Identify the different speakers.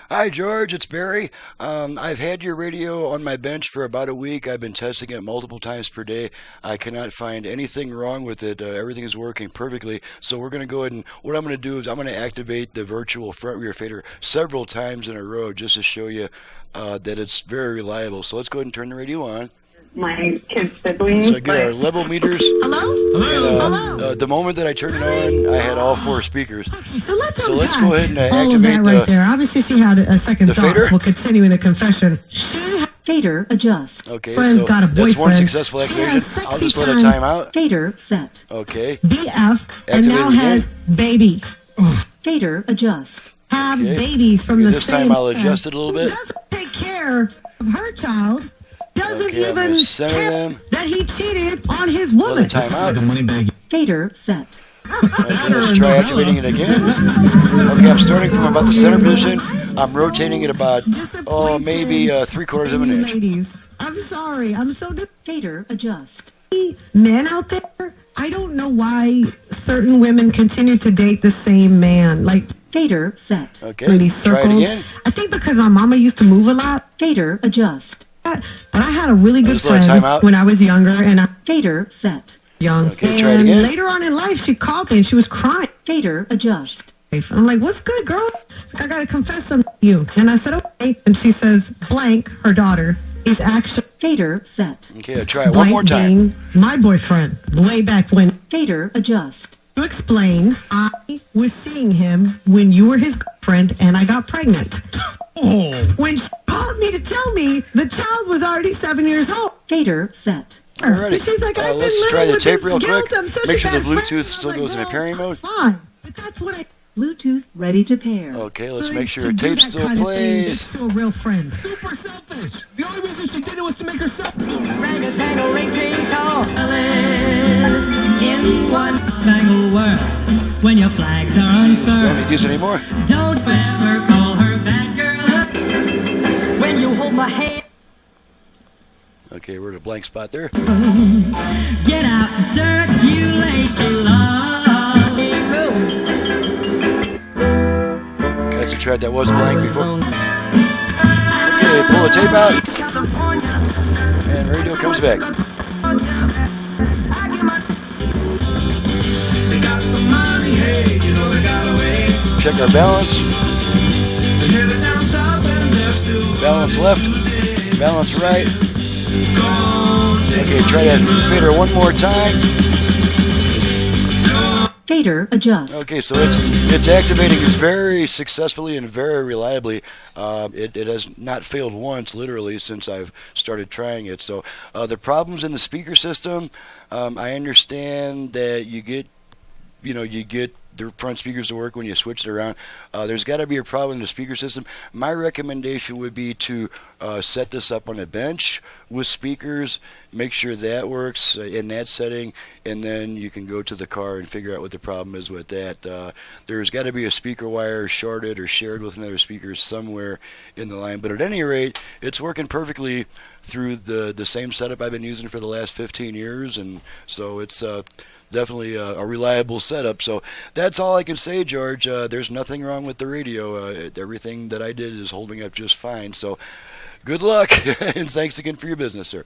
Speaker 1: Hi, George. It's Barry. I've had your radio on my bench for about a week. I've been testing it multiple times per day. I cannot find anything wrong with it. Everything is working perfectly. So we're going to go ahead and what I'm going to do is I'm going to activate the virtual front rear fader several times in a row just to show you that it's very reliable. So let's go ahead and turn the radio on.
Speaker 2: My kids' siblings.
Speaker 1: So I get our level meters.
Speaker 3: Hello?
Speaker 1: And the moment that I turned it on, I had all four speakers.
Speaker 3: So
Speaker 1: let's go ahead and
Speaker 3: all of
Speaker 1: activate
Speaker 3: that right there. Obviously, she had a second
Speaker 1: the
Speaker 3: thought.
Speaker 1: fader?
Speaker 3: We'll continue in the confession.
Speaker 4: Fader adjust.
Speaker 1: Okay,
Speaker 3: Friend's
Speaker 1: so
Speaker 3: got a
Speaker 1: that's one
Speaker 3: boyfriend.
Speaker 1: successful activation.
Speaker 3: Yeah,
Speaker 1: I'll just let
Speaker 3: sexy
Speaker 1: it time out.
Speaker 4: Fader set.
Speaker 1: Okay.
Speaker 3: BF and
Speaker 1: Activate
Speaker 3: now
Speaker 1: it
Speaker 3: has
Speaker 1: again.
Speaker 3: babies.
Speaker 4: Fader adjust.
Speaker 3: Have
Speaker 1: Okay.
Speaker 3: babies from
Speaker 1: Okay,
Speaker 3: the
Speaker 1: this
Speaker 3: same
Speaker 1: time I'll
Speaker 3: sex.
Speaker 1: adjust it a little bit.
Speaker 3: Who doesn't take care of her child. Doesn't
Speaker 1: Okay, I'm
Speaker 3: even
Speaker 1: gonna center
Speaker 3: care
Speaker 1: them.
Speaker 3: that he cheated on his
Speaker 1: Let
Speaker 3: woman.
Speaker 1: it time out.
Speaker 4: Fader set.
Speaker 1: Okay, let's try activating it again. Okay, I'm starting from about the center position. I'm rotating it about, maybe 3/4 of an inch.
Speaker 3: Ladies, I'm sorry. I'm so
Speaker 4: Fader adjust.
Speaker 3: men out there. I don't know why certain women continue to date the same man. Like
Speaker 4: Fader set.
Speaker 1: Okay,
Speaker 3: in these
Speaker 1: try it
Speaker 3: circles.
Speaker 1: again.
Speaker 3: I think because my mama used to move a lot.
Speaker 4: Fader adjust.
Speaker 3: But I had a really good
Speaker 1: just let it
Speaker 3: friend
Speaker 1: time out.
Speaker 3: when I was younger and I
Speaker 4: Fader set.
Speaker 3: young.
Speaker 1: Okay,
Speaker 3: and
Speaker 1: try it again.
Speaker 3: later on in life, she called me and she was crying.
Speaker 4: Fader adjust.
Speaker 3: I'm like, "What's good, girl?" She's like, "I gotta confess something to you." And I said, "Okay." And she says, "Blank, her daughter, is actually
Speaker 4: Fader set.
Speaker 1: Okay, I'll try it one more
Speaker 3: blank
Speaker 1: time.
Speaker 3: being my boyfriend way back when."
Speaker 4: Fader adjust.
Speaker 3: To explain, I was seeing him when you were his girlfriend and I got pregnant. When she called me to tell me the child was already 7 years old.
Speaker 4: Fader set.
Speaker 1: Alrighty.
Speaker 3: She's like, "I've been
Speaker 1: Let's try
Speaker 3: living
Speaker 1: the
Speaker 3: with
Speaker 1: tape
Speaker 3: this
Speaker 1: real
Speaker 3: guilt.
Speaker 1: quick.
Speaker 3: I'm such
Speaker 1: Make
Speaker 3: a
Speaker 1: sure the
Speaker 3: bad friend."
Speaker 1: Bluetooth
Speaker 3: I'm
Speaker 1: still
Speaker 3: like,
Speaker 1: goes in
Speaker 3: "No,
Speaker 1: pairing mode.
Speaker 3: Fine. But that's what I
Speaker 4: Bluetooth ready to pair.
Speaker 1: Okay, let's
Speaker 3: learned
Speaker 1: make sure
Speaker 3: to
Speaker 1: the
Speaker 3: do
Speaker 1: tape
Speaker 3: that
Speaker 1: still
Speaker 3: kind of thing
Speaker 1: plays.
Speaker 3: just to a real friend. Super selfish. The only reason she did it was to make herself.
Speaker 5: Rang-a-tangle, ring-ting-tong. Alice in one tangle world. When your flags are
Speaker 1: Don't need
Speaker 5: unfurled,
Speaker 1: to use it anymore.
Speaker 5: don't ever call her that girl. When you hold my hand,
Speaker 1: Okay, we're at a blank spot there.
Speaker 5: get out and circulate the love.
Speaker 1: That's a track that was blank before. Okay, pull the tape out, and radio comes back. Check our balance. Balance left, balance right. Okay, try that fader one more time.
Speaker 4: Fader adjust.
Speaker 1: Okay, so it's activating very successfully and very reliably. It has not failed once, literally, since I've started trying it. So the problems in the speaker system, I understand that you get the front speakers to work when you switch it around. There's got to be a problem in the speaker system. My recommendation would be to set this up on a bench with speakers, make sure that works in that setting, and then you can go to the car and figure out what the problem is with that. There's got to be a speaker wire shorted or shared with another speaker somewhere in the line. But at any rate, it's working perfectly through the same setup I've been using for the last 15 years, and so it's definitely a reliable setup. So that's all I can say, George. There's nothing wrong with the radio. Everything that I did is holding up just fine. So good luck, and thanks again for your business, sir.